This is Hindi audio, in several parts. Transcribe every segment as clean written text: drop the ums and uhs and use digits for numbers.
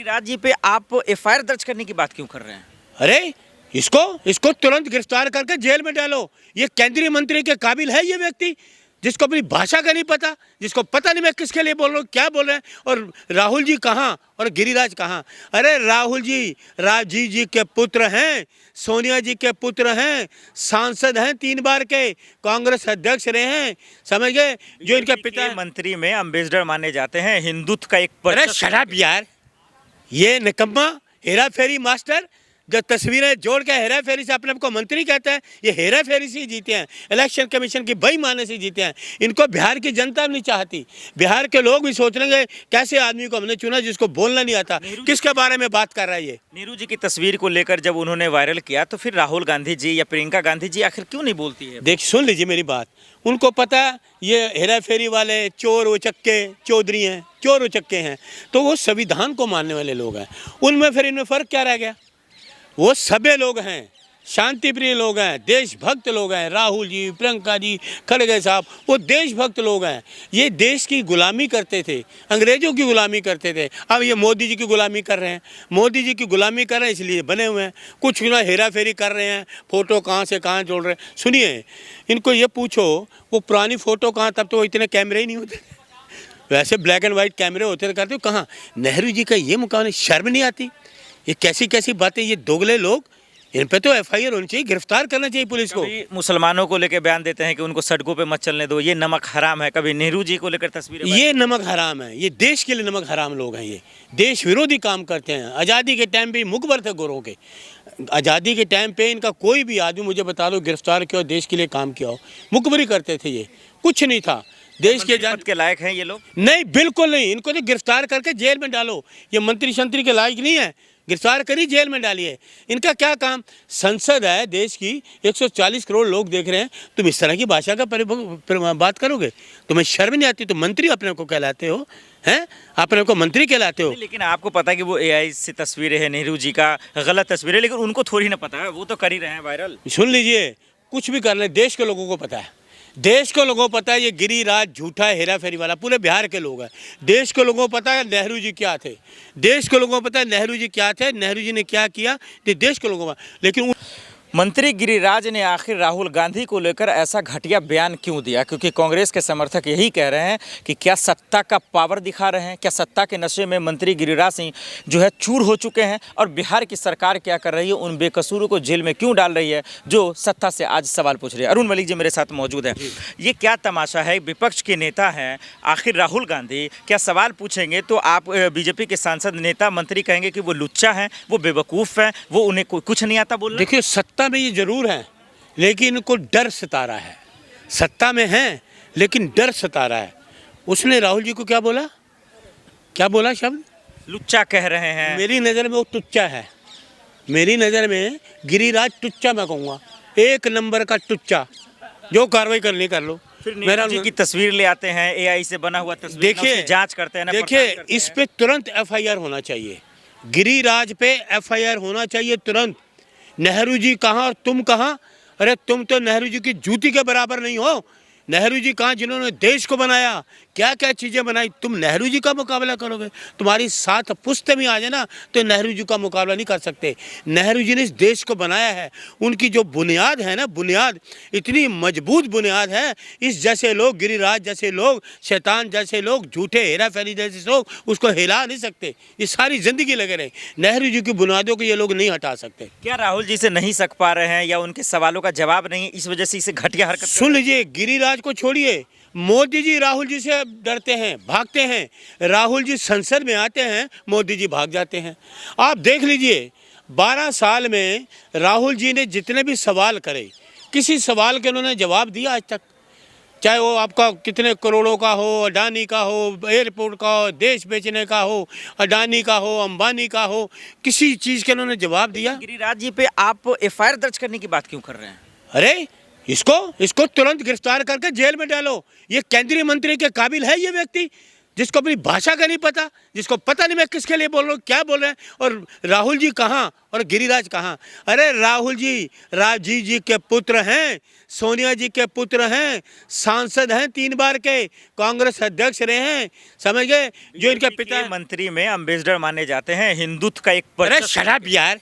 गिरिराज जी पे आप एफआईआर दर्ज करने की बात क्यों कर रहे हैं? अरे इसको इसको तुरंत गिरफ्तार करके जेल में डालो। ये केंद्रीय मंत्री के काबिल है ये व्यक्ति, जिसको अपनी भाषा का नहीं पता, जिसको पता नहीं मैं किसके लिए बोल रहा हूँ, क्या बोल रहे हैं। और राहुल जी कहाँ और गिरिराज कहाँ? अरे राहुल जी राजीव जी के पुत्र हैं, सोनिया जी के पुत्र हैं, सांसद हैं 3 बार के, कांग्रेस अध्यक्ष रहे हैं, समझ गए। जो इनके पिता मंत्री में अम्बेसडर माने जाते हैं, हिंदुत्व का एक अरे शराब यार, ये निकम्मा हेरा फेरी मास्टर जो तस्वीरें जोड़ के हेरा फेरी से अपने को मंत्री कहता है, ये हेरा फेरी से ही जीते हैं, इलेक्शन कमीशन की बेईमानी से जीते हैं। इनको बिहार की जनता नहीं चाहती, बिहार के लोग भी सोच रहे हैं कैसे आदमी को हमने चुना जिसको बोलना नहीं आता, किसके बारे में बात कर रहा है ये। नेहरू जी की तस्वीर को लेकर जब उन्होंने वायरल किया तो फिर राहुल गांधी जी या प्रियंका गांधी जी आखिर क्यों नहीं बोलती है? देख सुन लीजिए मेरी बात, उनको पता है ये हेरा फेरी वाले चोर उचक्के चौधरी हैं, चोर उचक्के हैं, तो वो संविधान को मानने वाले लोग हैं। उनमें फिर इनमें फ़र्क क्या रह गया? वो सभ्य लोग हैं, शांति प्रिय लोग हैं, देशभक्त लोग हैं। राहुल जी, प्रियंका जी, खड़गे साहब, वो देशभक्त लोग हैं। ये देश की गुलामी करते थे, अंग्रेजों की गुलामी करते थे। अब ये मोदी जी की गुलामी कर रहे हैं, मोदी जी की गुलामी कर रहे हैं इसलिए बने हुए हैं। कुछ ना हेरा फेरी कर रहे हैं, फ़ोटो कहाँ से कहाँ जोड़ रहे हैं। सुनिए, इनको ये पूछो वो पुरानी फ़ोटो कहाँ, तब तो वो इतने कैमरे ही नहीं होते, वैसे ब्लैक एंड वाइट कैमरे होते थे, करते हो कहाँ। नेहरू जी का ये मुकाबला, शर्म नहीं आती? ये कैसी कैसी बातें, ये दोगले लोग, इन पे तो एफआईआर होनी चाहिए, गिरफ्तार करना चाहिए पुलिस को। मुसलमानों को लेकर बयान देते हैं कि उनको सड़कों पे मत चलने दो, ये नमक हराम है। कभी नेहरू जी को लेकर तस्वीरें, ये नमक हराम है, ये देश के लिए नमक हराम लोग हैं, ये देश विरोधी काम करते हैं। आज़ादी के टाइम पे मुखबर थे गोरों के, आज़ादी के टाइम पे इनका कोई भी आदमी मुझे बता दो गिरफ्तार किया हो, देश के लिए काम किया हो, मुखबरी करते थे, ये कुछ नहीं था। देश के जान के लायक हैं ये लोग? नहीं, बिल्कुल नहीं। इनको तो गिरफ्तार करके जेल में डालो, ये मंत्री शंत्री के लायक नहीं है, गिरफ्तार करी जेल में डालिए। इनका क्या काम? संसद है देश की, 140 करोड़ लोग देख रहे हैं, तुम इस तरह की भाषा का बात करोगे? तुम्हें शर्म नहीं आती? तुम मंत्री अपने को कहलाते हो, हैं? अपने को मंत्री कहलाते हो। लेकिन आपको पता है कि वो एआई से तस्वीरें हैं, नेहरू जी का गलत तस्वीरें, लेकिन उनको थोड़ी ना पता है, वो तो कर ही रहे हैं वायरल। सुन लीजिए, कुछ भी कर ले, देश के लोगों को पता है, देश के लोगों को पता है ये गिरिराज झूठा है, हेरा फेरी वाला। पूरे बिहार के लोग हैं, देश के लोगों को पता है नेहरू जी क्या थे, देश के लोगों को पता है नेहरू जी क्या थे, नेहरू जी ने क्या किया, ये देश के लोगों को। लेकिन मंत्री गिरिराज ने आखिर राहुल गांधी को लेकर ऐसा घटिया बयान क्यों दिया? क्योंकि कांग्रेस के समर्थक यही कह रहे हैं कि क्या सत्ता का पावर दिखा रहे हैं, क्या सत्ता के नशे में मंत्री गिरिराज सिंह जो है चूर हो चुके हैं, और बिहार की सरकार क्या कर रही है, उन बेकसूरों को जेल में क्यों डाल रही है जो सत्ता से आज सवाल पूछ रहे हैं। अरुण मलिक जी मेरे साथ मौजूद है। ये क्या तमाशा है? विपक्ष के नेता हैं आखिर राहुल गांधी, क्या सवाल पूछेंगे तो आप बीजेपी के सांसद नेता मंत्री कहेंगे कि वो लुच्चा हैं, वो बेवकूफ़ हैं, वो उन्हें कुछ नहीं आता बोलना? देखिए, सत्ता में ये जरूर है, लेकिन इनको डर सता रहा है। सत्ता में है लेकिन डर सता रहा है। उसने राहुल जी को क्या बोला, क्या बोला शब्द? लुच्चा कह रहे हैं। मेरी नज़र में वो टुच्चा है, मेरी नज़र में गिरिराज टुच्चा मैं कहूँगा, 1 नंबर का टुच्चा। जो कार्रवाई करनी कर लो। फिर नेहरू जी की तस्वीर ले आते हैं, एआई से बना हुआ तस्वीर, देखिए जांच करते हैं, देखिए इस पे तुरंत एफआईआर होना चाहिए, गिरिराज पे एफआईआर होना चाहिए तुरंत। नेहरू जी कहाँ और तुम कहाँ? अरे तुम तो नेहरू जी की जूती के बराबर नहीं हो। नेहरू जी कहाँ जिन्होंने देश को बनाया, क्या क्या चीज़ें बनाई। तुम नेहरू जी का मुकाबला करोगे? तुम्हारी 7 पुश्त भी आ जाए ना तो नेहरू जी का मुकाबला नहीं कर सकते। नेहरू जी ने इस देश को बनाया है, उनकी जो बुनियाद है ना, बुनियाद इतनी मजबूत बुनियाद है। इस जैसे लोग, गिरिराज जैसे लोग, शैतान जैसे लोग, झूठे हेरा फेरी जैसे लोग उसको हिला नहीं सकते। ये सारी ज़िंदगी लगे रहे। नेहरू जी की बुनियादों को ये लोग नहीं हटा सकते। क्या राहुल जी से नहीं सक पा रहे हैं या उनके सवालों का जवाब नहीं, इस वजह से इसे घटिया हरकत? सुन लीजिए, गिरिराज को छोड़िए, मोदी जी राहुल जी से डरते हैं, भागते हैं। राहुल जी संसद में आते हैं, मोदी जी भाग जाते हैं। आप देख लीजिए, 12 साल में राहुल जी ने जितने भी सवाल करे, किसी सवाल के उन्होंने जवाब दिया आज तक? चाहे वो आपका कितने करोड़ों का हो, अडानी का हो, एयरपोर्ट का हो, देश बेचने का हो, अडानी का हो, अंबानी का हो, किसी चीज़ के उन्होंने जवाब दिया? गिरिराज जी पे आप एफआईआर दर्ज करने की बात क्यों कर रहे हैं? अरे इसको तुरंत गिरफ्तार करके जेल में डालो। ये केंद्रीय मंत्री के काबिल है ये व्यक्ति, जिसको अपनी भाषा का नहीं पता, जिसको पता नहीं मैं किसके लिए बोल रहा हूँ, क्या बोल रहे हैं। और राहुल जी कहाँ और गिरिराज कहाँ? अरे राहुल जी राजीव जी के पुत्र हैं, सोनिया जी के पुत्र हैं, सांसद हैं 3 बार के, कांग्रेस अध्यक्ष रहे हैं, समझ गए। जो इनके पिता मंत्री में अम्बेसडर माने जाते हैं, हिंदुत्व का एक अरे शराब यार,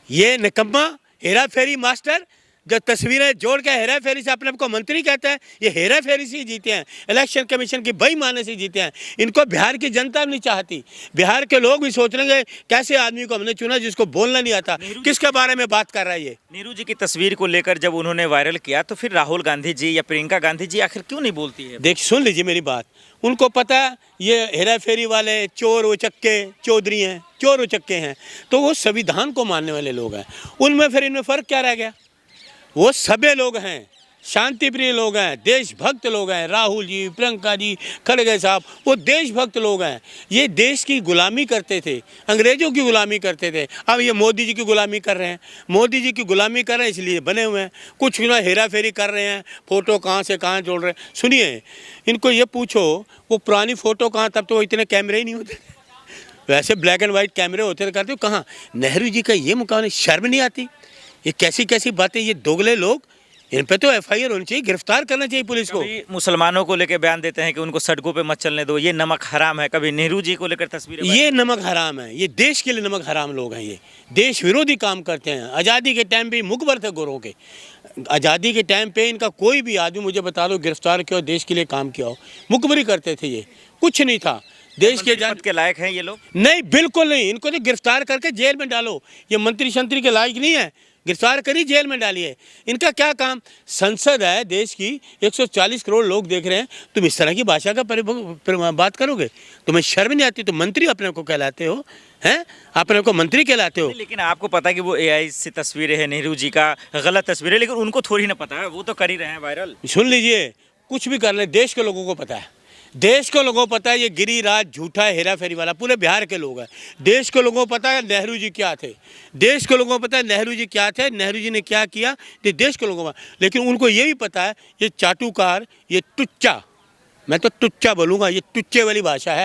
ये निकम्मा हेरा फेरी मास्टर जो तस्वीरें जोड़ के हेरा फेरी से अपने को मंत्री कहते हैं, ये हेरा फेरी से ही जीते हैं, इलेक्शन कमीशन की बेईमानी से जीते हैं। इनको बिहार की जनता भी नहीं चाहती, बिहार के लोग भी सोच रहे हैं कैसे आदमी को हमने चुना जिसको बोलना नहीं आता, किसके बारे में बात कर रहा है ये। नेहरू जी की तस्वीर को लेकर जब उन्होंने वायरल किया तो फिर राहुल गांधी जी या प्रियंका गांधी जी आखिर क्यों नहीं बोलती है? देख सुन लीजिए मेरी बात, उनको पता ये हेरा फेरी वाले चोर उचक्के चौधरी हैं, चोर उचक्के हैं, तो वो संविधान को मानने वाले लोग हैं। उनमें फिर इनमें फ़र्क क्या रह गया? वो सभी लोग हैं, शांति प्रिय लोग हैं, देशभक्त लोग हैं। राहुल जी, प्रियंका जी, खड़गे साहब, वो देशभक्त लोग हैं। ये देश की गुलामी करते थे, अंग्रेजों की गुलामी करते थे। अब ये मोदी जी की गुलामी कर रहे हैं, मोदी जी की गुलामी कर रहे हैं इसलिए बने हुए हैं। कुछ ना हेरा फेरी कर रहे हैं, फ़ोटो कहाँ से कहाँ जोड़ रहे हैं। सुनिए, इनको ये पूछो वो पुरानी फ़ोटो कहाँ, तब तो इतने कैमरे ही नहीं होते, वैसे ब्लैक एंड वाइट कैमरे होते थे, करते हो कहाँ। नेहरू जी का ये मुकाबला, शर्म नहीं आती? ये कैसी कैसी बातें, ये दोगले लोग, इन पे तो एफआईआर होनी चाहिए, गिरफ्तार करना चाहिए पुलिस को। मुसलमानों को लेकर बयान देते हैं कि उनको सड़कों पे मत चलने दो, ये नमक हराम है। कभी नेहरू जी को लेकर तस्वीरें, ये नमक हराम है, ये देश के लिए नमक हराम लोग हैं, ये देश विरोधी काम करते हैं। आज़ादी के टाइम पे मुखबर थे गोरों के, आज़ादी के टाइम पे इनका कोई भी आदमी मुझे बता दो गिरफ्तार किया हो, देश के लिए काम किया हो, मुखबरी करते थे, ये कुछ नहीं था। देश के पद के लायक हैं ये लोग? नहीं, बिल्कुल नहीं। इनको तो गिरफ्तार करके जेल में डालो, ये मंत्री शंत्री के लायक नहीं है, गिरफ्तार करी जेल में डालिए। इनका क्या काम? संसद है देश की, 140 करोड़ लोग देख रहे हैं, तुम इस तरह की भाषा का बात करोगे? तुम्हें शर्म नहीं आती? तुम मंत्री अपने को कहलाते हो, हैं? अपने को मंत्री कहलाते हो। लेकिन आपको पता है कि वो एआई से तस्वीरें हैं, नेहरू जी का गलत तस्वीर है, लेकिन उनको थोड़ी ना पता है, वो तो कर ही रहे हैं वायरल। सुन लीजिए, कुछ भी कर ले, देश के लोगों को पता है, देश के लोगों को पता है ये गिरिराज झूठा है, हेरा फेरी वाला, पूरे बिहार के लोग हैं। देश के लोगों को पता है नेहरू जी क्या थे, देश के लोगों को पता है नेहरू जी क्या थे, नेहरू जी ने क्या किया, ये देश के लोगों को। लेकिन उनको ये भी पता है ये चाटुकार, ये टुच्चा, मैं तो टुच्चा बोलूँगा, ये टुच्चे वाली भाषा है।